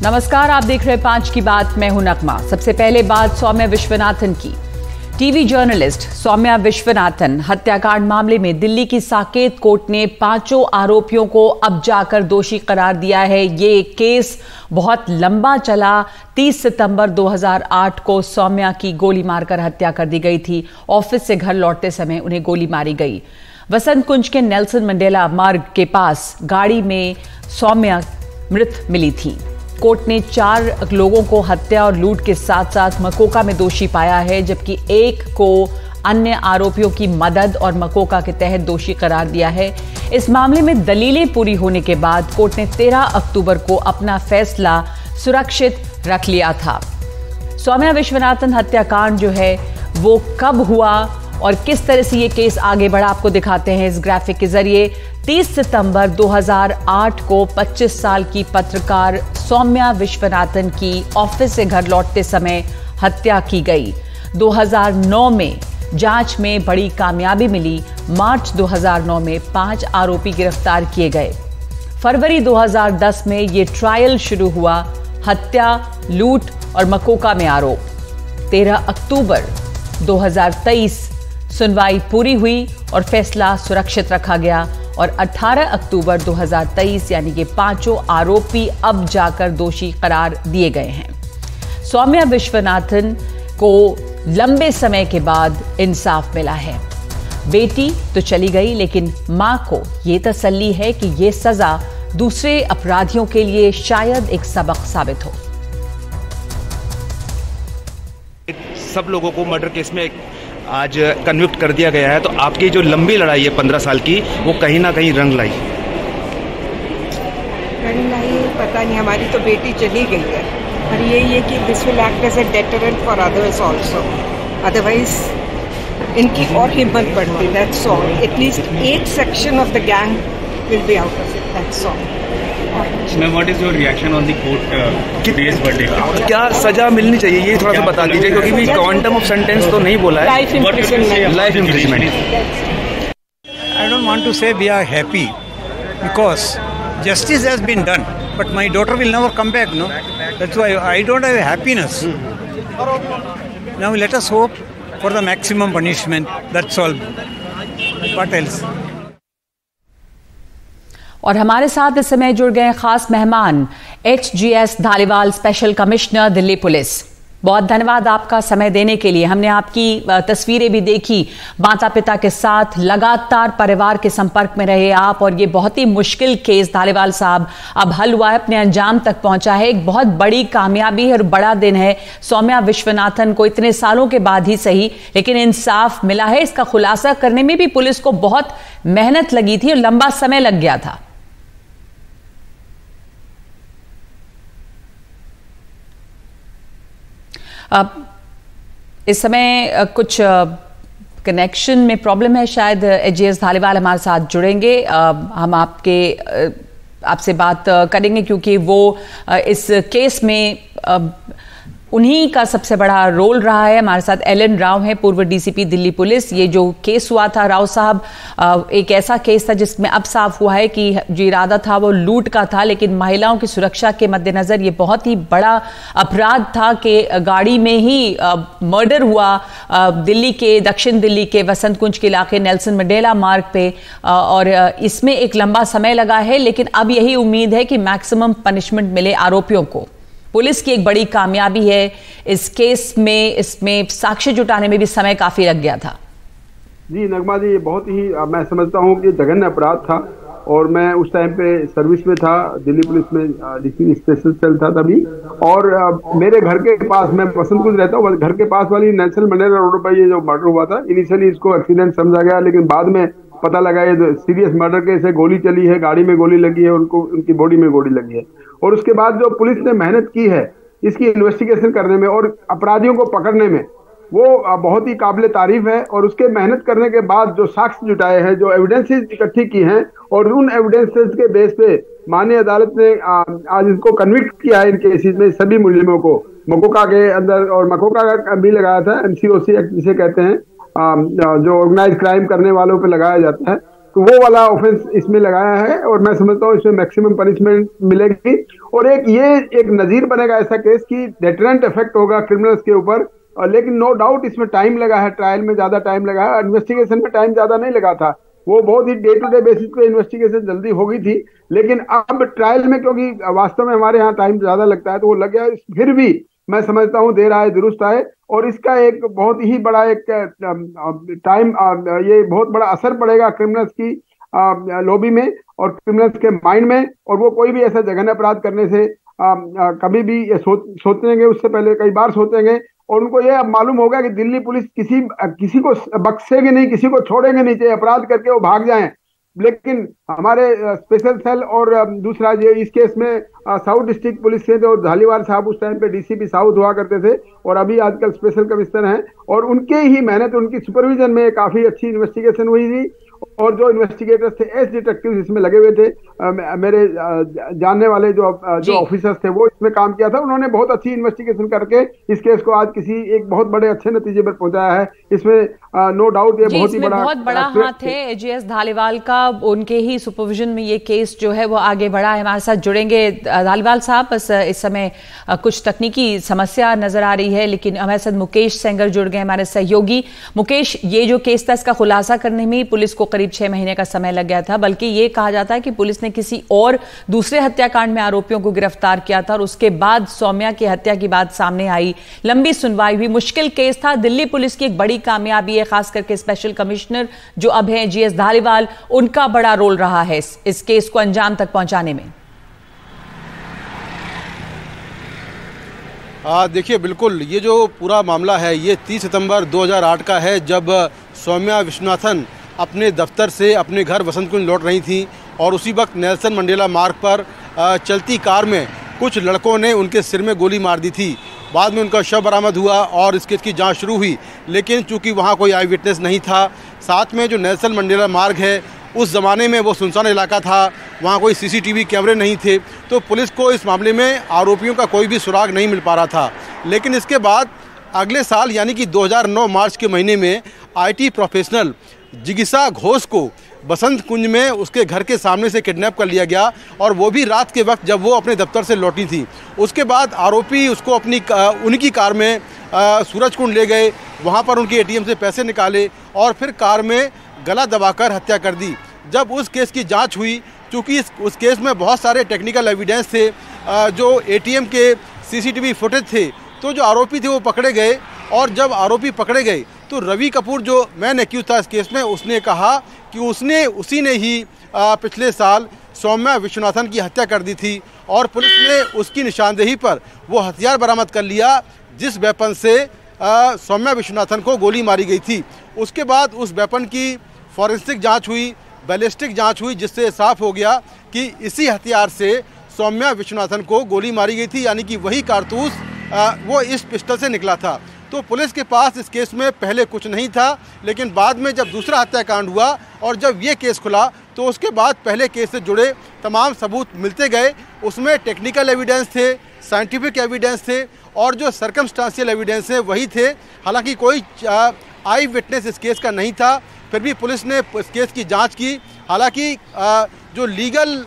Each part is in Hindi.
नमस्कार, आप देख रहे हैं 5 की बात। मैं हूं नकमा। सबसे पहले बात सौम्या विश्वनाथन की। टीवी जर्नलिस्ट सौम्या विश्वनाथन हत्याकांड मामले में दिल्ली की साकेत कोर्ट ने 5 आरोपियों को अब जाकर दोषी करार दिया है। ये केस बहुत लंबा चला। 30 सितंबर 2008 को सौम्या की गोली मारकर हत्या कर दी गई थी। ऑफिस से घर लौटते समय उन्हें गोली मारी गई। वसंत कुंज के नेल्सन मंडेला मार्ग के पास गाड़ी में सौम्या मृत मिली थी। कोर्ट ने 4 लोगों को हत्या और लूट के साथ साथ मकोका में दोषी पाया है, जबकि एक को अन्य आरोपियों की मदद और मकोका के तहत दोषी करार दिया है। इस मामले में दलीलें पूरी होने के बाद कोर्ट ने 13 अक्टूबर को अपना फैसला सुरक्षित रख लिया था। सौम्या विश्वनाथन हत्याकांड जो है वो कब हुआ और किस तरह से ये केस आगे बढ़ा, आपको दिखाते हैं इस ग्राफिक के जरिए। 30 सितंबर 2008 को 25 साल की पत्रकार सौम्या विश्वनाथन की ऑफिस से घर लौटते समय हत्या की गई। 2009 में जांच में बड़ी कामयाबी मिली। मार्च 2009 में 5 आरोपी गिरफ्तार किए गए। फरवरी 2010 में ये ट्रायल शुरू हुआ। हत्या, लूट और मकोका में आरोप। 13 अक्टूबर 2023 सुनवाई पूरी हुई और फैसला सुरक्षित रखा गया और 18 अक्टूबर 2023 यानी कि 5 आरोपी अब जाकर दोषी करार दिए गए हैं। सौम्या विश्वनाथन को लंबे समय के बाद इंसाफ मिला है। बेटी तो चली गई, लेकिन मां को यह तसल्ली है कि यह सजा दूसरे अपराधियों के लिए शायद एक सबक साबित हो। सब लोगों को मर्डर केस में आज कन्विक्ट कर दिया गया है, तो आपकी जो लंबी लड़ाई है 15 साल की, वो कहीं ना कहीं रंग लाई पता नहीं। हमारी तो बेटी चली गई है और ये कि this will act as a deterrent for others also. Otherwise इनकी और हिम्मत बढ़ती। That's all. At least 8 section of the gang will be out of it. That's all. Ma'am, what is your reaction on the court case verdict? क्या सजा मिलनी चाहिए ये थोड़ा सा बता दीजिए, क्योंकि भी क्वांटम ऑफ सेंटेंस तो नहीं बोला है। Life imprisonment. Life imprisonment. I don't want to say we are happy because justice has been done, but my daughter will never come back, no? That's why I don't have happiness. Now let us hope for the maximum punishment. That's all. What else? और हमारे साथ इस समय जुड़ गए खास मेहमान HGS Dhaliwal special commissioner Delhi police. बहुत धन्यवाद आपका समय देने के लिए। हमने आपकी तस्वीरें भी देखी, माता पिता के साथ लगातार परिवार के संपर्क में रहे आप, और ये बहुत ही मुश्किल केस धालीवाल साहब अब हल हुआ है, अपने अंजाम तक पहुंचा है। एक बहुत बड़ी कामयाबी है और बड़ा दिन है। सौम्या विश्वनाथन को इतने सालों के बाद ही सही, लेकिन इंसाफ मिला है। इसका खुलासा करने में भी पुलिस को बहुत मेहनत लगी थी और लंबा समय लग गया था। इस समय कुछ कनेक्शन में प्रॉब्लम है, शायद HGS धालीवाल हमारे साथ जुड़ेंगे। हम आपसे बात करेंगे क्योंकि वो इस केस में उन्हीं का सबसे बड़ा रोल रहा है। हमारे साथ एलन राव है, पूर्व DCP दिल्ली पुलिस। ये जो केस हुआ था राव साहब, एक ऐसा केस था जिसमें अब साफ हुआ है कि जो इरादा था वो लूट का था, लेकिन महिलाओं की सुरक्षा के मद्देनजर ये बहुत ही बड़ा अपराध था कि गाड़ी में ही मर्डर हुआ दिल्ली के, दक्षिण दिल्ली के वसंत कुंज के इलाके नेल्सन मंडेला मार्ग पे। और इसमें एक लंबा समय लगा है, लेकिन अब यही उम्मीद है कि मैक्सिमम पनिशमेंट मिले आरोपियों को। पुलिस की एक बड़ी कामयाबी है इस केस में। इसमें साक्ष्य जुटाने में भी समय काफी लग गया था। जी नगमा जी, ये बहुत ही मैं समझता हूँ कि जघन्य अपराध था, और मैं उस टाइम पे सर्विस में था, दिल्ली पुलिस में DCP स्पेशल सेल था तभी। और मेरे घर के पास, मैं वसंत कुंज रहता हूँ, घर के पास वाली नेल्सन मंडेला रोड पर ये जो मर्डर हुआ था, इनिशियली इसको एक्सीडेंट समझा गया, लेकिन बाद में पता लगा ये सीरियस मर्डर केस है। गोली चली है, गाड़ी में गोली लगी है, उनको उनकी बॉडी में गोली लगी है। और उसके बाद जो पुलिस ने मेहनत की है इसकी इन्वेस्टिगेशन करने में और अपराधियों को पकड़ने में, वो बहुत ही काबिल तारीफ है। और उसके मेहनत करने के बाद जो साक्ष्य जुटाए हैं, जो एविडेंसेस इकट्ठी की हैं, और उन एविडेंसेस के बेस पे माननीय अदालत ने आज इनको कन्विक्ट किया है इन केसेस में, सभी मुलजिमों को। मकोका के अंदर, और मकोका का भी लगाया था, MCOC एक्ट जिसे कहते हैं, जो ऑर्गेनाइज क्राइम करने वालों पे लगाया जाता है। तो वो वाला ऑफेंस इसमें लगाया है और मैं समझता हूँ इसमें मैक्सिमम पनिशमेंट मिलेगी और एक नजीर बनेगा ऐसा केस कि डेटरेंट इफेक्ट होगा क्रिमिनल्स के ऊपर। लेकिन नो डाउट इसमें टाइम लगा है, ट्रायल में ज्यादा टाइम लगा है, इन्वेस्टिगेशन में टाइम ज्यादा नहीं लगा था, वो बहुत ही डे टू डे बेसिस पे इन्वेस्टिगेशन जल्दी हो गई थी। लेकिन अब ट्रायल में क्योंकि वास्तव में हमारे यहाँ टाइम ज्यादा लगता है तो वो लग गया, फिर भी मैं समझता हूँ देर आए दुरुस्त आए और इसका एक बहुत ही बड़ा एक टाइम ये बहुत बड़ा असर पड़ेगा क्रिमिनल्स की लॉबी में और क्रिमिनल्स के माइंड में, और वो कोई भी ऐसा जघन्य अपराध करने से कभी भी ये सोचेंगे, उससे पहले कई बार सोचेंगे और उनको ये अब मालूम होगा कि दिल्ली पुलिस किसी को बख्शेगी नहीं, किसी को छोड़ेंगे नहीं, चाहे अपराध करके वो भाग जाएं। लेकिन हमारे स्पेशल सेल और दूसरा ये इस केस में साउथ डिस्ट्रिक्ट पुलिस से जो धालीवाल साहब उस टाइम पे डीसीपी साउथ हुआ करते थे और अभी आजकल स्पेशल कमिश्नर हैं, और उनके ही मेहनत उनकी सुपरविजन में काफी अच्छी इन्वेस्टिगेशन हुई थी और जो इन्वेस्टिगेटर्स थे एस डिटेक्टिव इसमें लगे हुए थे, मेरे जानने वाले जो ऑफिसर्स थे वो इसमें काम किया था, उन्होंने बहुत अच्छी इन्वेस्टिगेशन करके इस केस को आज एक बहुत बड़े अच्छे नतीजे पर पहुंचाया है। इसमें नो डाउट ये बहुत ही बड़ा हाथ है एजीएस धालीवाल का, उनके ही सुपरविजन में ये केस जो है वो आगे बढ़ा है। हमारे साथ जुड़ेंगे धालीवाल साहब, बस इस समय कुछ तकनीकी समस्या नजर आ रही है, लेकिन हमारे साथ मुकेश सेंगर जुड़ गए हमारे सहयोगी। मुकेश, ये जो केस था इसका खुलासा करने में पुलिस को करीब 6 महीने का समय लग गया था, बल्कि ये कहा जाता है कि पुलिस ने किसी और दूसरे हत्याकांड में आरोपियों को गिरफ्तार किया था और उसके बाद सौम्या की हत्या की बात सामने आई, लंबी सुनवाई हुई, मुश्किल केस था। दिल्ली पुलिस की एक बड़ी कामयाबी है, खास करके स्पेशल कमिश्नर जो अब हैं जीएस धालीवाल, उनका बड़ा रोल रहा है इस केस को अंजाम तक पहुंचाने में। देखिए, बिल्कुल ये जो पूरा मामला है ये 30 सितंबर 2008 का है, जब सौम्या विश्वनाथन अपने दफ्तर से अपने घर वसंत कुंज लौट रही थी और उसी वक्त नेल्सन मंडेला मार्ग पर चलती कार में कुछ लड़कों ने उनके सिर में गोली मार दी थी। बाद में उनका शव बरामद हुआ और इस केस की जांच शुरू हुई, लेकिन चूंकि वहाँ कोई आई विटनेस नहीं था, साथ में जो नेल्सन मंडेला मार्ग है उस ज़माने में वो सुनसान इलाका था, वहाँ कोई सीसीटीवी कैमरे नहीं थे, तो पुलिस को इस मामले में आरोपियों का कोई भी सुराग नहीं मिल पा रहा था। लेकिन इसके बाद अगले साल यानी कि 2009 मार्च के महीने में IT प्रोफेशनल जिगिसा घोष को बसंत कुंज में उसके घर के सामने से किडनैप कर लिया गया, और वो भी रात के वक्त जब वो अपने दफ्तर से लौटी थी। उसके बाद आरोपी उसको उनकी कार में सूरज कुंड ले गए, वहाँ पर उनके ATM से पैसे निकाले और फिर कार में गला दबाकर हत्या कर दी। जब उस केस की जांच हुई, चूँकि उस केस में बहुत सारे टेक्निकल एविडेंस थे, जो ATM के CCTV फुटेज थे, तो जो आरोपी थे वो पकड़े गए। और जब आरोपी पकड़े गए तो रवि कपूर जो मैन एक्यूज था इस केस में, उसने कहा कि उसी ने ही पिछले साल सौम्या विश्वनाथन की हत्या कर दी थी, और पुलिस ने उसकी निशानदेही पर वो हथियार बरामद कर लिया जिस वेपन से सौम्या विश्वनाथन को गोली मारी गई थी। उसके बाद उस वेपन की फॉरेंसिक जांच हुई, बैलिस्टिक जांच हुई, जिससे साफ हो गया कि इसी हथियार से सौम्या विश्वनाथन को गोली मारी गई थी, यानी कि वही कारतूस वो इस पिस्टल से निकला था। तो पुलिस के पास इस केस में पहले कुछ नहीं था, लेकिन बाद में जब दूसरा हत्याकांड हुआ और जब ये केस खुला तो उसके बाद पहले केस से जुड़े तमाम सबूत मिलते गए। उसमें टेक्निकल एविडेंस थे, साइंटिफिक एविडेंस थे और जो सर्कमस्टांशियल एविडेंस है वही थे। हालांकि कोई आई विटनेस इस केस का नहीं था, फिर भी पुलिस ने इस केस की जाँच की। हालांकि जो लीगल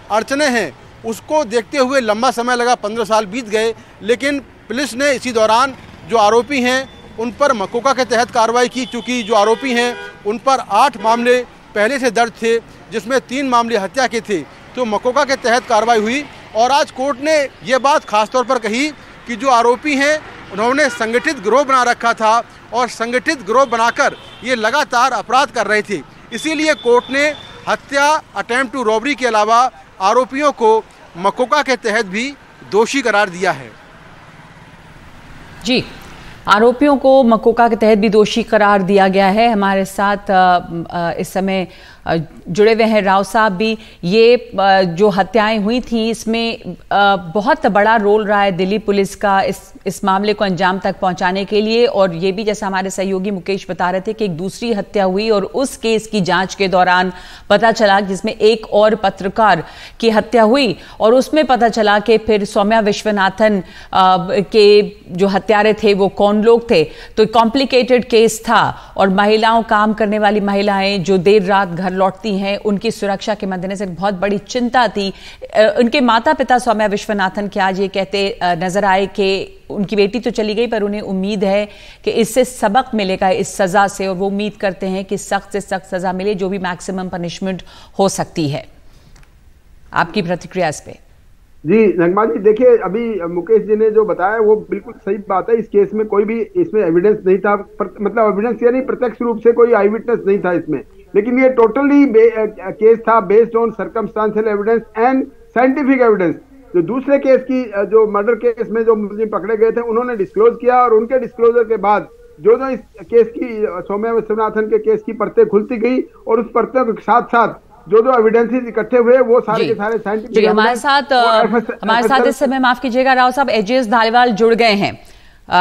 अड़चने हैं उसको देखते हुए लंबा समय लगा, 15 साल बीत गए, लेकिन पुलिस ने इसी दौरान जो आरोपी हैं उन पर मकोका के तहत कार्रवाई की। चूँकि जो आरोपी हैं उन पर 8 मामले पहले से दर्ज थे, जिसमें 3 मामले हत्या के थे, तो मकोका के तहत कार्रवाई हुई। और आज कोर्ट ने ये बात खास तौर पर कही कि जो आरोपी हैं उन्होंने संगठित गिरोह बना रखा था और संगठित गिरोह बनाकर ये लगातार अपराध कर रहे थे। इसीलिए कोर्ट ने हत्या, अटेम्प्ट टू रॉबरी के अलावा आरोपियों को मकोका के तहत भी दोषी करार दिया है। जी, आरोपियों को मकोका के तहत भी दोषी करार दिया गया है। हमारे साथ इस समय जुड़े हुए हैं राव साहब भी। ये जो हत्याएं हुई थी इसमें बहुत बड़ा रोल रहा है दिल्ली पुलिस का इस मामले को अंजाम तक पहुंचाने के लिए, और ये भी जैसा हमारे सहयोगी मुकेश बता रहे थे कि एक दूसरी हत्या हुई और उस केस की जांच के दौरान पता चला जिसमें एक और पत्रकार की हत्या हुई और उसमें पता चला कि फिर सौम्या विश्वनाथन के जो हत्यारे थे वो कौन लोग थे। तो कॉम्प्लिकेटेड केस था और महिलाओं, काम करने वाली महिलाएं जो देर रात घर लौटती हैं, उनकी सुरक्षा के मद्देनजर बहुत बड़ी चिंता थी। उनके माता पिता सौम्या विश्वनाथन के आज ये कहते नजर आए कि उनकी बेटी तो चली गई पर उन्हें उम्मीद है कि इससे सबक मिलेगा इस सजा से, और वो उम्मीद करते हैं कि सख्त से सख्त सजा मिले, जो भी मैक्सिमम पनिशमेंट हो सकती है। आपकी प्रतिक्रिया इस पे? जी नगमा जी, देखिए अभी मुकेश जी ने जो बताया वो बिल्कुल सही बात है। इस केस में कोई भी इसमें एविडेंस नहीं था, मतलब एविडेंस यानी प्रत्यक्ष रूप से कोई आई विटनेस नहीं था इसमें, लेकिन ये टोटली केस था based on circumstantial evidence and scientific evidence. जो दूसरे केस की जो मर्डर केस में जो मुलजिम पकड़े गए थे उन्होंने डिस्क्लोज किया, और उनके डिस्क्लोजर के बाद जो जो इस केस की सौम्या विश्वनाथन के केस की परतें खुलती गई, और उस परतों के साथ साथ जो जो एविडेंसेस इकट्ठे हुए वो सारे के सारे साइंटिफिक। हमारे साथ इस समय, माफ कीजिएगा राव साहब, एजेएस धालीवाल जुड़ गए हैं।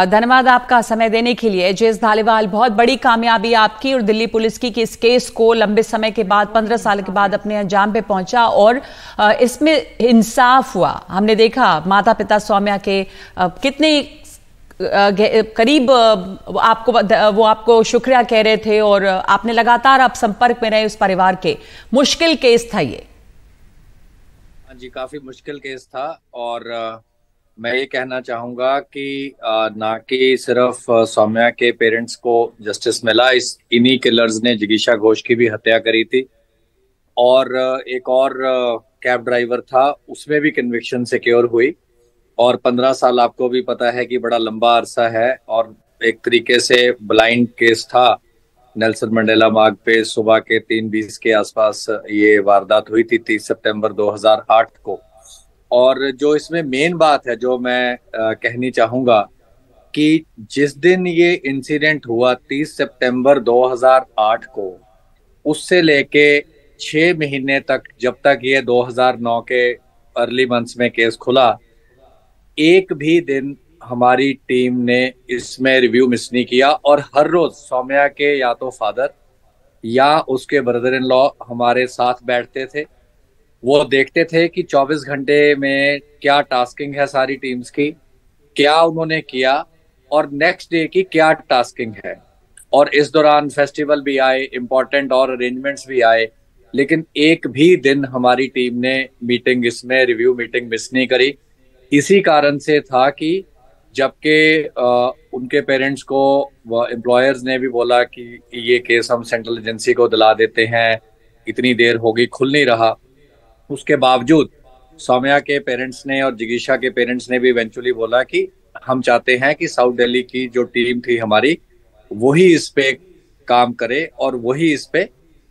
धन्यवाद आपका समय देने के लिए। एजेएस धालीवाल, बहुत बड़ी कामयाबी आपकी और दिल्ली पुलिस की कि इस केस को लंबे समय के बाद 15 साल के बाद अपने अंजाम पे पहुंचा और इसमें इंसाफ हुआ। हमने देखा माता पिता सौम्या के कितने करीब वो आपको शुक्रिया कह रहे थे, और आपने लगातार आप संपर्क में रहे उस परिवार के। मुश्किल केस था ये। जी, काफी मुश्किल केस था, और मैं ये कहना चाहूंगा कि ना कि सिर्फ सौम्या के पेरेंट्स को जस्टिस मिला, इन्हीं किलर्स ने जिगीशा घोष की भी हत्या करी थी, और एक और कैब ड्राइवर था, उसमें भी कन्विक्शन सिक्योर हुई। और 15 साल आपको भी पता है कि बड़ा लंबा अरसा है, और एक तरीके से ब्लाइंड केस था। नेल्सन मंडेला मार्ग पे सुबह के 3:20 के आसपास ये वारदात हुई थी 30 सितंबर 2008 को। और जो इसमें मेन बात है जो मैं कहनी चाहूंगा कि जिस दिन ये इंसिडेंट हुआ 30 सितंबर 2008 को, उससे लेके 6 महीने तक, जब तक ये 2009 के अर्ली मंथ्स में केस खुला, एक भी दिन हमारी टीम ने इसमें रिव्यू मिस नहीं किया। और हर रोज सौम्या के या तो फादर या उसके ब्रदर इन लॉ हमारे साथ बैठते थे। वो देखते थे कि 24 घंटे में क्या टास्किंग है सारी टीम्स की, क्या उन्होंने किया, और नेक्स्ट डे की क्या टास्किंग है। और इस दौरान फेस्टिवल भी आए, इंपॉर्टेंट और अरेंजमेंट्स भी आए, लेकिन एक भी दिन हमारी टीम ने मीटिंग, इसमें रिव्यू मीटिंग मिस नहीं करी। इसी कारण से था कि जबकि उनके पेरेंट्स को एम्प्लॉयर्स ने भी बोला कि ये केस हम सेंट्रल एजेंसी को दिला देते हैं, इतनी देर होगी, खुल नहीं रहा, उसके बावजूद सौम्या के पेरेंट्स ने और जिगीशा के पेरेंट्स ने भी इवेंचुअली बोला कि हम चाहते हैं कि साउथ दिल्ली की जो टीम थी हमारी, वही इस पे काम करे और वही इस पे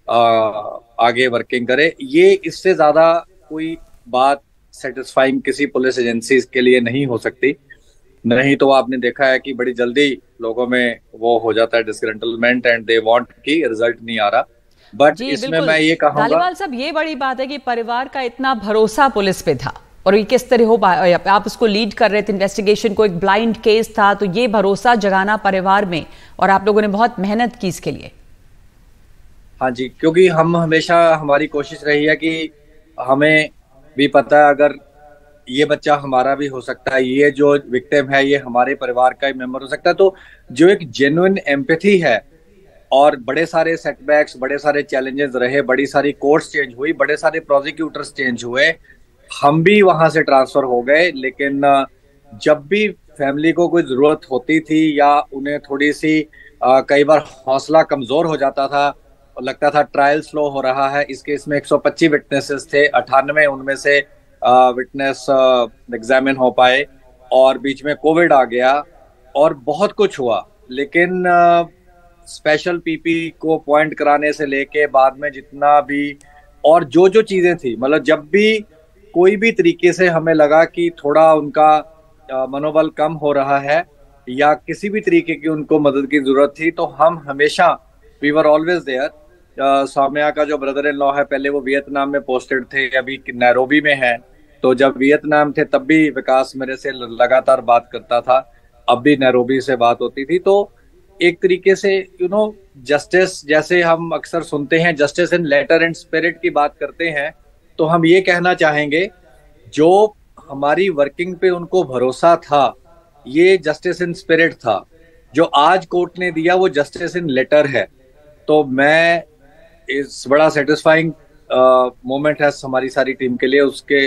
आगे वर्किंग करे। ये इससे ज्यादा कोई बात सेटिस्फाइंग किसी पुलिस एजेंसी के लिए नहीं हो सकती। नहीं तो आपने देखा है कि बड़ी जल्दी लोगों में वो हो जाता है डिसग्रंटलमेंट, एंड दे वांट कि रिजल्ट नहीं आ रहा। बट इसमें मैं ये कहूंगा, धालीवाल साहब, ये बड़ी बात है कि परिवार का इतना भरोसा पुलिस पे था, और ये किस तरह हो पाया? आप उसको लीड कर रहे थे इन्वेस्टिगेशन को, एक ब्लाइंड केस था, तो ये भरोसा जगाना परिवार में, और आप लोगों ने बहुत मेहनत की इसके लिए। हाँ जी, क्योंकि हम हमेशा, हमारी कोशिश रही है कि हमें भी पता है अगर ये बच्चा हमारा भी हो सकता है, ये जो विक्टिम है ये हमारे परिवार का ही मेंबर हो सकता है। तो जो एक जेन्युइन एम्पैथी है, और बड़े सारे सेटबैक्स, बड़े सारे चैलेंजेस रहे, बड़ी सारी कोर्ट्स चेंज हुई, बड़े सारे प्रोसिक्यूटर्स चेंज हुए, हम भी वहां से ट्रांसफर हो गए, लेकिन जब भी फैमिली को कोई जरूरत होती थी या उन्हें थोड़ी सी कई बार हौसला कमजोर हो जाता था और लगता था ट्रायल स्लो हो रहा है। इस केस में 125 विटनेसेस थे, 98 उनमें से विटनेस एग्जामिन हो पाए, और बीच में कोविड आ गया और बहुत कुछ हुआ। लेकिन स्पेशल पीपी को अपॉइंट कराने से लेके बाद में जितना भी और जो जो चीजें थी, मतलब जब भी कोई भी तरीके से हमें लगा कि थोड़ा उनका मनोबल कम हो रहा है या किसी भी तरीके की उनको मदद की जरूरत थी, तो हम हमेशा we were always there. Saumya का जो ब्रदर इन लॉ है, पहले वो वियतनाम में पोस्टेड थे, अभी नैरोबी में है। तो जब वियतनाम थे तब भी विकास मेरे से लगातार बात करता था, अब भी नैरोबी से बात होती थी। तो एक तरीके से जस्टिस, जैसे हम अक्सर सुनते हैं justice in letter and spirit की बात करते हैं, तो हम ये कहना चाहेंगे जो हमारी वर्किंग पे उनको भरोसा था, ये जस्टिस इन स्पिरिट था। जो आज कोर्ट ने दिया वो जस्टिस इन लेटर है। तो मैं इस बड़ा सेटिस्फाइंग मोमेंट है हमारी सारी टीम के लिए। उसके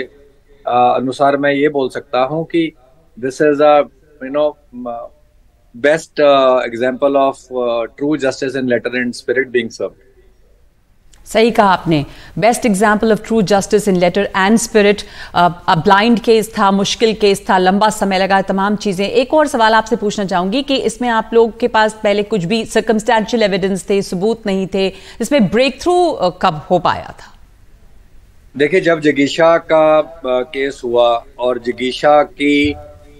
अनुसार मैं ये बोल सकता हूँ कि this is a best example of true justice in letter and spirit being served. सही कहा आपने, best example of true justice in letter and spirit. Blind case था, मुश्किल केस था, लंबा समय लगा, तमाम चीजें। एक और सवाल आपसे पूछना चाहूंगी कि इसमें आप लोग के पास पहले कुछ भी सर्कमस्टेंशियल एविडेंस थे, सबूत नहीं थे, इसमें ब्रेक थ्रू कब हो पाया था? देखिए, जब जिगीशा का केस हुआ और जिगीशा की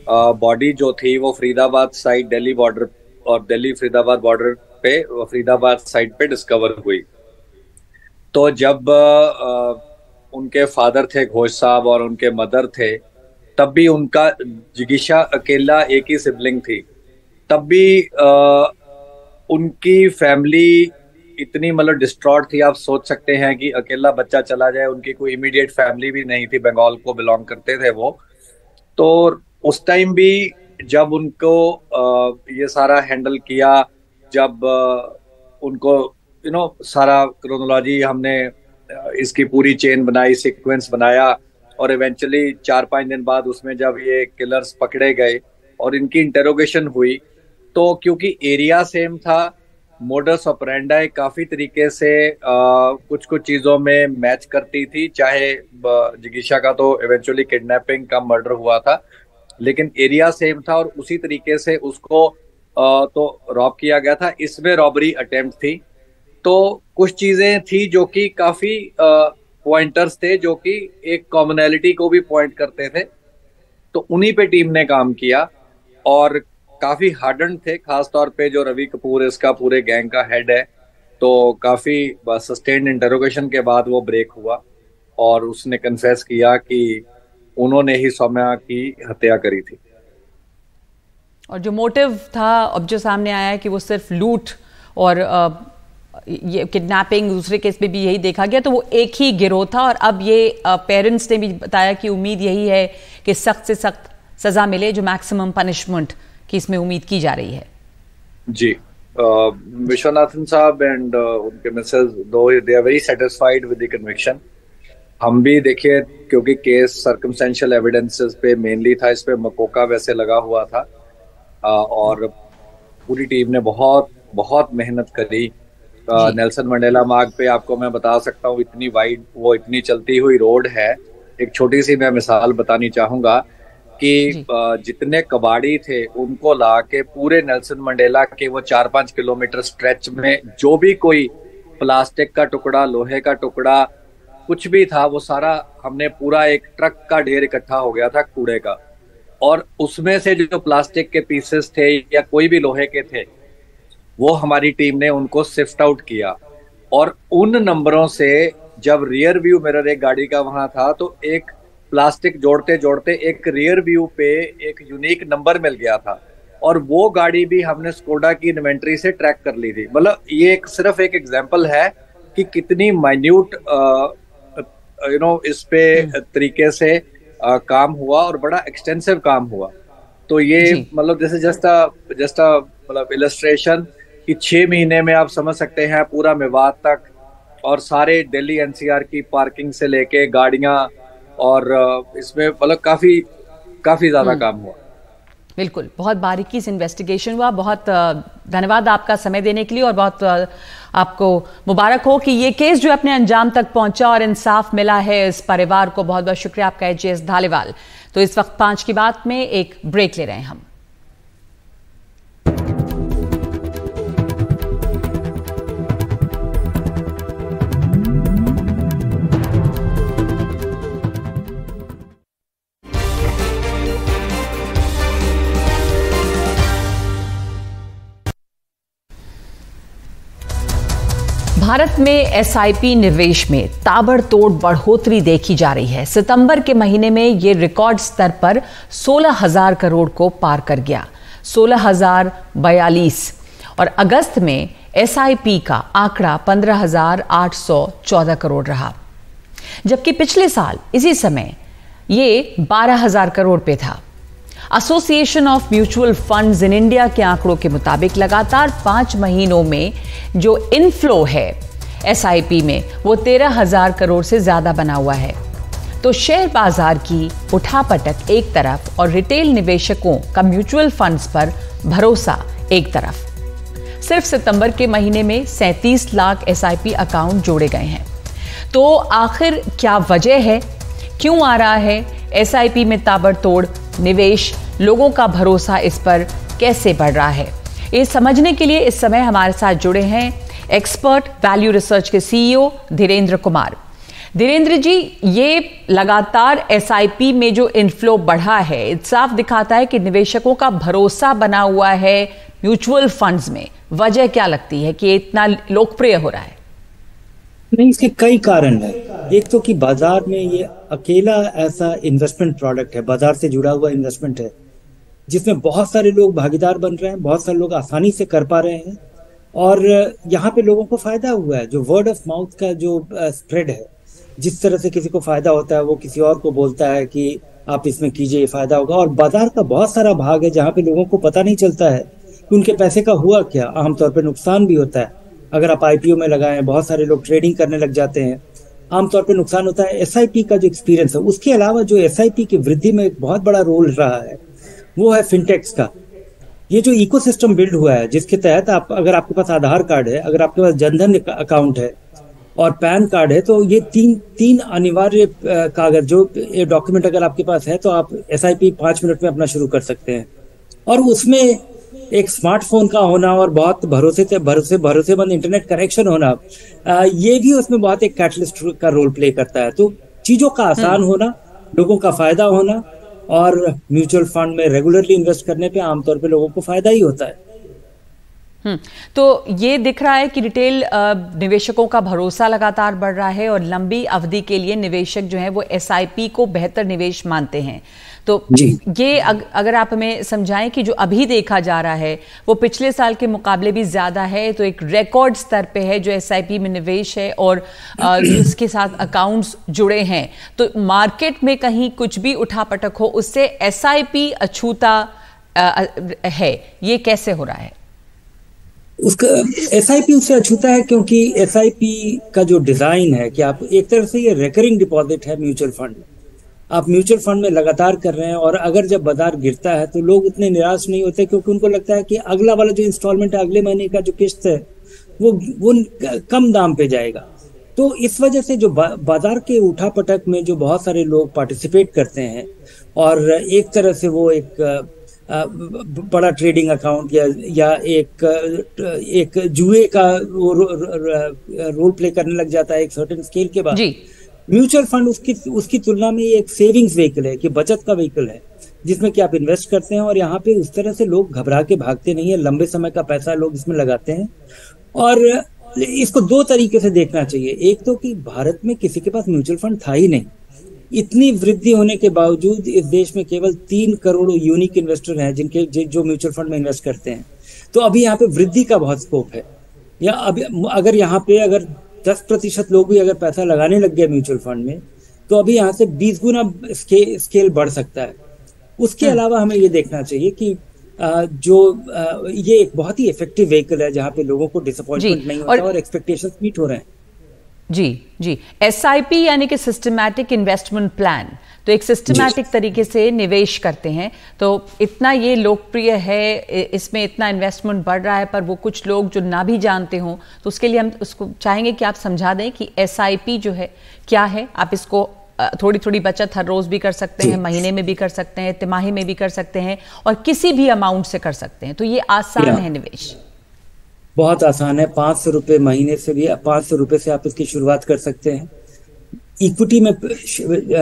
बॉडी जो थी वो फरीदाबाद साइड दिल्ली बॉर्डर और दिल्ली फरीदाबाद बॉर्डर पे फरीदाबाद साइड पे डिस्कवर हुई, तो जब उनके फादर थे घोष साहब और उनके मदर थे, तब भी उनका जिगीशा अकेला एक ही सिबलिंग थी, तब भी उनकी फैमिली इतनी मतलब डिस्ट्रॉट थी। आप सोच सकते हैं कि अकेला बच्चा चला जाए, उनकी कोई इमीडिएट फैमिली भी नहीं थी, बंगाल को बिलोंग करते थे वो। तो उस टाइम भी जब उनको ये सारा हैंडल किया, जब उनको सारा क्रोनोलॉजी हमने इसकी पूरी चेन बनाई, सीक्वेंस बनाया, और इवेंचुअली 4-5 दिन बाद उसमें जब ये किलर्स पकड़े गए और इनकी इंटेरोगेशन हुई, तो क्योंकि एरिया सेम था, मोडस ऑपरेंडाई काफी तरीके से कुछ चीजों में मैच करती थी। चाहे जिगीशा का तो इवेंचुअली किडनैपिंग का मर्डर हुआ था, लेकिन एरिया सेम था और उसी तरीके से उसको तो रॉब किया गया था। इसमें रॉबरी अटेम्प्ट थी, तो कुछ चीजें थी जो कि काफी पॉइंटर्स थे जो कि एक कॉमनैलिटी को भी पॉइंट करते थे, तो उन्हीं पे टीम ने काम किया और काफी हार्डन थे, खास तौर पे जो रवि कपूर इसका पूरे गैंग का हेड है। तो काफी सस्टेन्ड इंटरोगेशन के बाद वो ब्रेक हुआ और उसने कन्फेस किया कि उन्होंने ही सौम्या की हत्या करी थी। और जो मोटिव था, अब जो सामने आया है कि वो सिर्फ लूट और ये किडनैपिंग, दूसरे केस में भी यही देखा गया, तो वो एक ही गिरोह था। और अब ये पेरेंट्स ने भी बताया कि उम्मीद यही है कि सख्त से सख्त सजा मिले, जो मैक्सिमम पनिशमेंट की इसमें उम्मीद की जा रही है। जी, विश्वनाथन साहब एंड उनके Mrs, though they are very satisfied with the conviction. हम भी देखिए, क्योंकि केस सर्कमस्टेंशियल एविडेंसेस पे मेनली था, इस पे मकोका वैसे लगा हुआ था और पूरी टीम ने बहुत बहुत मेहनत करी। नेल्सन मंडेला मार्ग पे आपको मैं बता सकता हूँ, इतनी वाइड वो इतनी चलती हुई रोड है। एक छोटी सी मैं मिसाल बतानी चाहूंगा कि जितने कबाड़ी थे उनको ला के पूरे नेल्सन मंडेला के वो 4-5 किलोमीटर स्ट्रेच में जो भी कोई प्लास्टिक का टुकड़ा, लोहे का टुकड़ा, कुछ भी था, वो सारा हमने पूरा एक ट्रक का ढेर इकट्ठा हो गया था कूड़े का, और उसमें से जो प्लास्टिक के पीसेस थे या कोई भी लोहे के थे, वो हमारी टीम ने उनको सिफ्ट आउट किया। और उन नंबरों से जब रियर व्यू मिरर एक गाड़ी का वहां था, तो एक प्लास्टिक जोड़ते जोड़ते एक रियर व्यू पे एक यूनिक नंबर मिल गया था, और वो गाड़ी भी हमने स्कोडा की इन्वेंट्री से ट्रैक कर ली थी। मतलब ये सिर्फ एक एग्जांपल है कि कितनी माइन्यूट इस पे तरीके से काम हुआ और बड़ा एक्सटेंसिव काम हुआ। तो ये मतलब जस्ट मतलब इलस्ट्रेशन कि 6 महीने में आप समझ सकते हैं पूरा मेवात तक और सारे दिल्ली एनसीआर की पार्किंग से लेके गाड़ियां, और इसमें मतलब काफी ज्यादा काम हुआ। बिल्कुल, बहुत बारीकी से इन्वेस्टिगेशन हुआ। बहुत धन्यवाद आपका समय देने के लिए, और बहुत आपको मुबारक हो कि ये केस जो अपने अंजाम तक पहुंचा और इंसाफ मिला है इस परिवार को। बहुत बहुत शुक्रिया आपका एचएस धालीवाल। तो इस वक्त 5 की बात में एक ब्रेक ले रहे हैं हम। भारत में एसआईपी निवेश में ताबड़तोड़ बढ़ोतरी देखी जा रही है। सितंबर के महीने में यह रिकॉर्ड स्तर पर 16,000 करोड़ को पार कर गया, 16,042, और अगस्त में एसआईपी का आंकड़ा 15,814 करोड़ रहा, जबकि पिछले साल इसी समय ये 12,000 करोड़ पे था। Association of mutual funds in India के आंकड़ों के मुताबिक लगातार 5 महीनों में जो इनफ्लो है SIP में वो 13,000 करोड़ से ज्यादा बना हुआ है। तो शेयर बाजार की उठापटक एक तरफ और रिटेल निवेशकों का म्यूचुअल फंड्स पर भरोसा एक तरफ। सिर्फ सितंबर के महीने में 37 लाख SIP अकाउंट जोड़े गए हैं। तो आखिर क्या वजह है, क्यों आ रहा है SIP में ताबड़तोड़ निवेश, लोगों का भरोसा इस पर कैसे बढ़ रहा है? ये समझने के लिए इस समय हमारे साथ जुड़े हैं एक्सपर्ट वैल्यू रिसर्च के CEO धीरेन्द्र कुमार। धीरेन्द्र जी, ये लगातार SIP में जो इनफ्लो बढ़ा है, साफ दिखाता है कि निवेशकों का भरोसा बना हुआ है म्यूचुअल फंड्स में। वजह क्या लगती है कि इतना लोकप्रिय हो रहा है? नहीं, इसके कई कारण है। एक तो कि बाजार में ये अकेला ऐसा इन्वेस्टमेंट प्रोडक्ट है, बाजार से जुड़ा हुआ इन्वेस्टमेंट है, जिसमें बहुत सारे लोग भागीदार बन रहे हैं, बहुत सारे लोग आसानी से कर पा रहे हैं और यहाँ पे लोगों को फायदा हुआ है। जो वर्ड ऑफ माउथ का जो स्प्रेड है, जिस तरह से किसी को फायदा होता है वो किसी और को बोलता है कि आप इसमें कीजिए, ये फायदा होगा। और बाजार का बहुत सारा भाग है जहाँ पे लोगों को पता नहीं चलता है कि उनके पैसे का हुआ क्या। आमतौर पर नुकसान भी होता है। अगर आप IPO में लगाएं, बहुत सारे लोग ट्रेडिंग करने लग जाते हैं, आमतौर पे नुकसान होता है। SIP का जो एक्सपीरियंस है, उसके अलावा जो SIP की वृद्धि में एक बहुत बड़ा रोल रहा है वो है फिनटेक्स का। ये जो इकोसिस्टम बिल्ड हुआ है, जिसके तहत अगर आपके पास आधार कार्ड है, अगर आपके पास जनधन अकाउंट है और पैन कार्ड है, तो ये तीन अनिवार्य कागज, जो डॉक्यूमेंट अगर आपके पास है तो आप SIP 5 मिनट में अपना शुरू कर सकते हैं। और उसमें एक स्मार्टफोन का होना और बहुत भरोसेमंद इंटरनेट कनेक्शन होना, ये भी उसमें बहुत एक कैटलिस्ट का रोल प्ले करता है। तो चीजों का आसान होना, लोगों का फायदा होना और म्यूचुअल फंड में रेगुलरली इन्वेस्ट करने पे आमतौर पे लोगों को फायदा ही होता है। तो ये दिख रहा है कि रिटेल निवेशकों का भरोसा लगातार बढ़ रहा है और लंबी अवधि के लिए निवेशक जो है वो SIP को बेहतर निवेश मानते हैं। तो ये अगर आप हमें समझाएं कि जो अभी देखा जा रहा है वो पिछले साल के मुकाबले भी ज्यादा है, तो एक रिकॉर्ड स्तर पे है जो SIP में निवेश है और इसके साथ अकाउंट्स जुड़े हैं, तो मार्केट में कहीं कुछ भी उठापटक हो उससे SIP अछूता है, ये कैसे हो रहा है? उसका SIP उससे अछूता है क्योंकि SIP का जो डिजाइन है कि आप एक तरह से ये रिकरिंग डिपॉजिट है म्यूचुअल फंड। आप म्यूचुअल फंड में लगातार कर रहे हैं और अगर जब बाजार गिरता है तो लोग इतने निराश नहीं होते, क्योंकि उनको लगता है कि अगला वाला जो इंस्टॉलमेंट है, अगले महीने का जो किस्त है वो कम दाम पे जाएगा। तो इस वजह से जो बाजार के उठापटक में जो बहुत सारे लोग पार्टिसिपेट करते हैं और एक तरह से वो एक बड़ा ट्रेडिंग अकाउंट या एक जुए का रोल प्ले करने लग जाता है एक सर्टेन स्केल के बाद। म्यूचुअल फंड उसकी तुलना में एक सेविंग्स व्हीकल है, कि बचत का व्हीकल है, जिसमें कि आप इन्वेस्ट करते हैं और यहाँ पे उस तरह से लोग घबरा के भागते नहीं है। लंबे समय का पैसा लोग इसमें लगाते हैं और इसको दो तरीके से देखना चाहिए। एक तो कि भारत में किसी के पास म्यूचुअल फंड था ही नहीं। इतनी वृद्धि होने के बावजूद इस देश में केवल 3 करोड़ यूनिक इन्वेस्टर हैं जो म्यूचुअल फंड में इन्वेस्ट करते हैं। तो अभी यहाँ पे वृद्धि का बहुत स्कोप है। या अभी अगर यहाँ पे 10% लोग भी अगर पैसा लगाने लग गए म्यूचुअल फंड में, तो अभी यहाँ से 20 गुना स्केल बढ़ सकता है। उसके अलावा हमें ये देखना चाहिए कि ये एक बहुत ही इफेक्टिव व्हीकल है जहाँ पे लोगों को डिसअपॉइंटमेंट नहीं होता और एक्सपेक्टेशंस मीट हो रहे हैं। जी SIP यानी कि सिस्टमैटिक इन्वेस्टमेंट प्लान, तो एक सिस्टमैटिक तरीके से निवेश करते हैं। तो इतना ये लोकप्रिय है, इसमें इतना इन्वेस्टमेंट बढ़ रहा है, पर वो कुछ लोग जो ना भी जानते हों, तो उसके लिए हम उसको चाहेंगे कि आप समझा दें कि SIP जो है क्या है। आप इसको थोड़ी थोड़ी बचत हर रोज भी कर सकते हैं, महीने में भी कर सकते हैं, तिमाही में भी कर सकते हैं और किसी भी अमाउंट से कर सकते हैं। तो ये आसान है निवेश, बहुत आसान है। 500 रुपये महीने से भी 500 रुपये से आप इसकी शुरुआत कर सकते हैं। इक्विटी में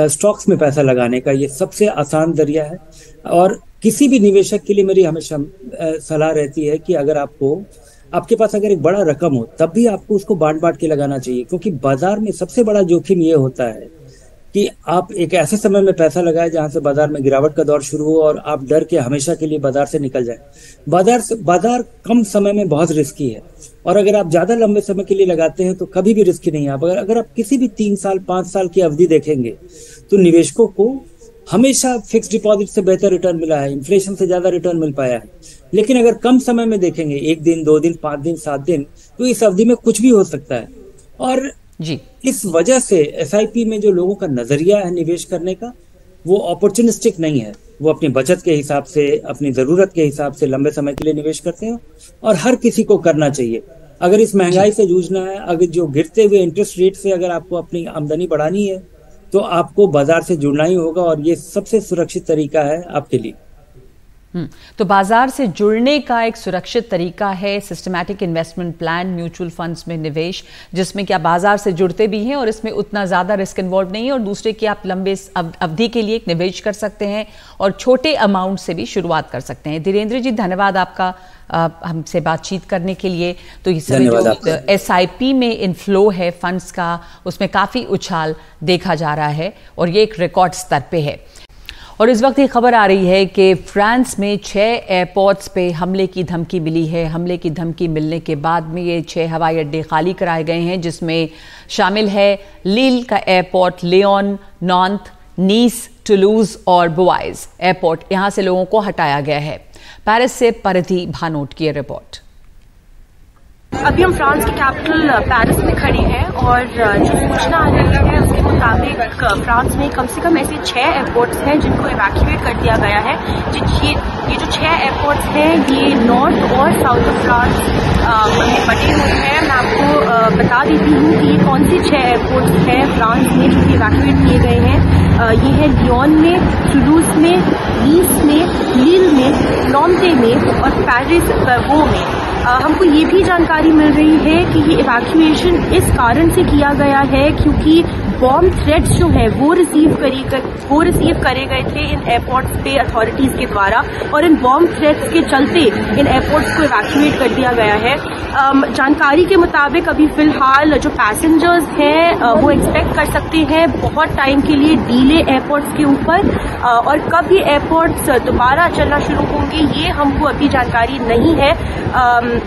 स्टॉक्स में पैसा लगाने का ये सबसे आसान जरिया है। और किसी भी निवेशक के लिए मेरी हमेशा सलाह रहती है कि अगर आपके पास अगर एक बड़ा रकम हो, तब भी आपको उसको बांट के लगाना चाहिए, क्योंकि बाजार में सबसे बड़ा जोखिम ये होता है कि आप एक ऐसे समय में पैसा लगाए जहां से बाजार में गिरावट का दौर शुरू हो और आप डर के हमेशा के लिए बाजार से निकल जाए। बाजार कम समय में बहुत रिस्की है और अगर आप ज्यादा लंबे समय के लिए लगाते हैं तो कभी भी रिस्की नहीं है। अगर आप किसी भी 3 साल 5 साल की अवधि देखेंगे तो निवेशकों को हमेशा फिक्स डिपॉजिट से बेहतर रिटर्न मिला है, इन्फ्लेशन से ज्यादा रिटर्न मिल पाया है। लेकिन अगर कम समय में देखेंगे, 1 दिन 2 दिन 5 दिन 7 दिन, तो इस अवधि में कुछ भी हो सकता है। और जी, इस वजह से एसआईपी में जो लोगों का नजरिया है निवेश करने का, वो अपॉर्चुनिस्टिक नहीं है। वो अपनी बचत के हिसाब से, अपनी जरूरत के हिसाब से लंबे समय के लिए निवेश करते हैं, और हर किसी को करना चाहिए। अगर इस महंगाई से जूझना है, अगर जो गिरते हुए इंटरेस्ट रेट से अगर आपको अपनी आमदनी बढ़ानी है, तो आपको बाजार से जुड़ना ही होगा, और ये सबसे सुरक्षित तरीका है आपके लिए। तो बाजार से जुड़ने का एक सुरक्षित तरीका है systematic investment plan, mutual funds में निवेश, जिसमें कि आप बाजार से जुड़ते भी हैं और इसमें उतना ज़्यादा रिस्क इन्वॉल्व नहीं है, और दूसरे कि आप लंबे अवधि के लिए एक निवेश कर सकते हैं और छोटे अमाउंट से भी शुरुआत कर सकते हैं। धीरेन्द्र जी, धन्यवाद आपका हमसे बातचीत करने के लिए। तो ये सभी जो एसआईपी में इनफ्लो है फंड्स का, उसमें काफ़ी उछाल देखा जा रहा है और ये एक रिकॉर्ड स्तर पे है। और इस वक्त ये खबर आ रही है कि फ्रांस में 6 एयरपोर्ट्स पे हमले की धमकी मिली है। हमले की धमकी मिलने के बाद में ये 6 हवाई अड्डे खाली कराए गए हैं, जिसमें शामिल है लील का एयरपोर्ट, लियोन, नॉन्त, नीस, टुलूज और बुआइज एयरपोर्ट। यहाँ से लोगों को हटाया गया है। पेरिस से परिधि भानोट की रिपोर्ट। अभी हम फ्रांस की कैपिटल पेरिस में खड़े हैं और जो सूचना आ रही है उसके मुताबिक फ्रांस में कम से कम ऐसे 6 एयरपोर्ट्स हैं जिनको इवैक्यूएट कर दिया गया है। ये जो 6 एयरपोर्ट्स हैं ये नॉर्थ और साउथ ऑफ फ्रांस में बटे हुए हैं। मैं आपको बता देती हूँ कि ये कौन सी 6 एयरपोर्ट्स हैं फ्रांस में जो कि इवैक्यूएट किए गए हैं। ये है लियोन में, टुलूज में, नीस में, लील में, नॉन्ते में और पेरिस वो में। हमको ये भी जानकारी मिल रही है कि ये इवैक्यूएशन इस कारण से किया गया है क्योंकि बॉम्ब थ्रेट्स जो है वो रिसीव करे गए थे इन एयरपोर्ट्स पे अथॉरिटीज के द्वारा, और इन बॉम्ब थ्रेट्स के चलते इन एयरपोर्ट्स को इवैक्यूएट कर दिया गया है। जानकारी के मुताबिक अभी फिलहाल जो पैसेंजर्स हैं वो एक्सपेक्ट कर सकते हैं बहुत टाइम के लिए डीले एयरपोर्ट्स के ऊपर, और कब ये एयरपोर्ट्स दोबारा चलना शुरू होंगे ये हमको अभी जानकारी नहीं है।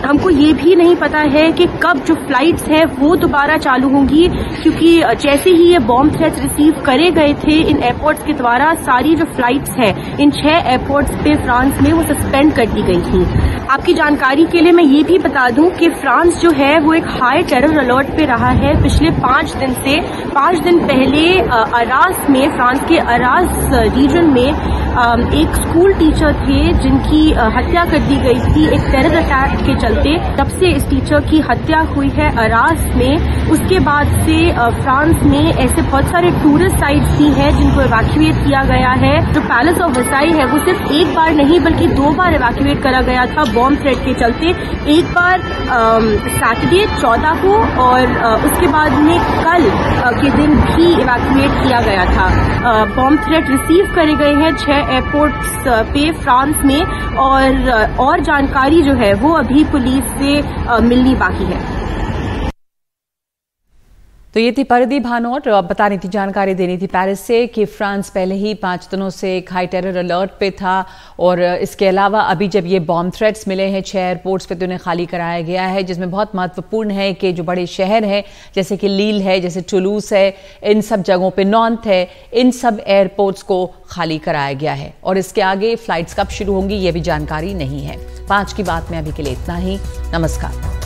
हमको ये भी नहीं पता है कि कब जो फ्लाइट्स हैं वो दोबारा चालू होंगी, क्योंकि जैसे ही ये बॉम्ब थ्रेट्स रिसीव करे गए थे इन एयरपोर्ट्स के द्वारा, सारी जो फ्लाइट्स हैं इन 6 एयरपोर्ट्स पे फ्रांस में वो सस्पेंड कर दी गई थी। आपकी जानकारी के लिए मैं ये भी बता दूं कि फ्रांस जो है वो एक हाई टेरर अलर्ट पे रहा है पिछले 5 दिन से। 5 दिन पहले अरास में, फ्रांस के अरास रीजन में एक स्कूल टीचर थे जिनकी हत्या कर दी गई थी एक टेरर अटैक के चलते। जब से इस टीचर की हत्या हुई है अरास में, उसके बाद से फ्रांस में ऐसे बहुत सारे टूरिस्ट साइट्स भी हैं जिनको इवैक्यूएट किया गया है। जो पैलेस ऑफ वर्साई है वो सिर्फ एक बार नहीं बल्कि 2 बार इवैक्यूएट करा गया था बॉम्ब थ्रेट के चलते। एक बार सैटरडे 14 को और उसके बाद में कल के दिन भी इवैक्यूएट किया गया था। बॉम्ब थ्रेट रिसीव करे गए हैं 6 एयरपोर्ट्स पे फ्रांस में, और जानकारी जो है वो अभी पुलिस से मिलनी बाकी है। तो ये थी परिधि भानोट, बता रही थी, जानकारी देनी थी पेरिस से कि फ्रांस पहले ही 5 दिनों से एक हाई टेरर अलर्ट पे था, और इसके अलावा अभी जब ये बॉम्ब थ्रेट्स मिले हैं 6 एयरपोर्ट्स पे तो उन्हें खाली कराया गया है, जिसमें बहुत महत्वपूर्ण है कि जो बड़े शहर हैं जैसे कि लील है, जैसे टुलूस है, इन सब जगहों पे नॉन्त है, इन सब एयरपोर्ट्स को खाली कराया गया है। और इसके आगे फ्लाइट्स कब शुरू होंगी ये भी जानकारी नहीं है। 5 की बात में अभी के लिए इतना ही। नमस्कार।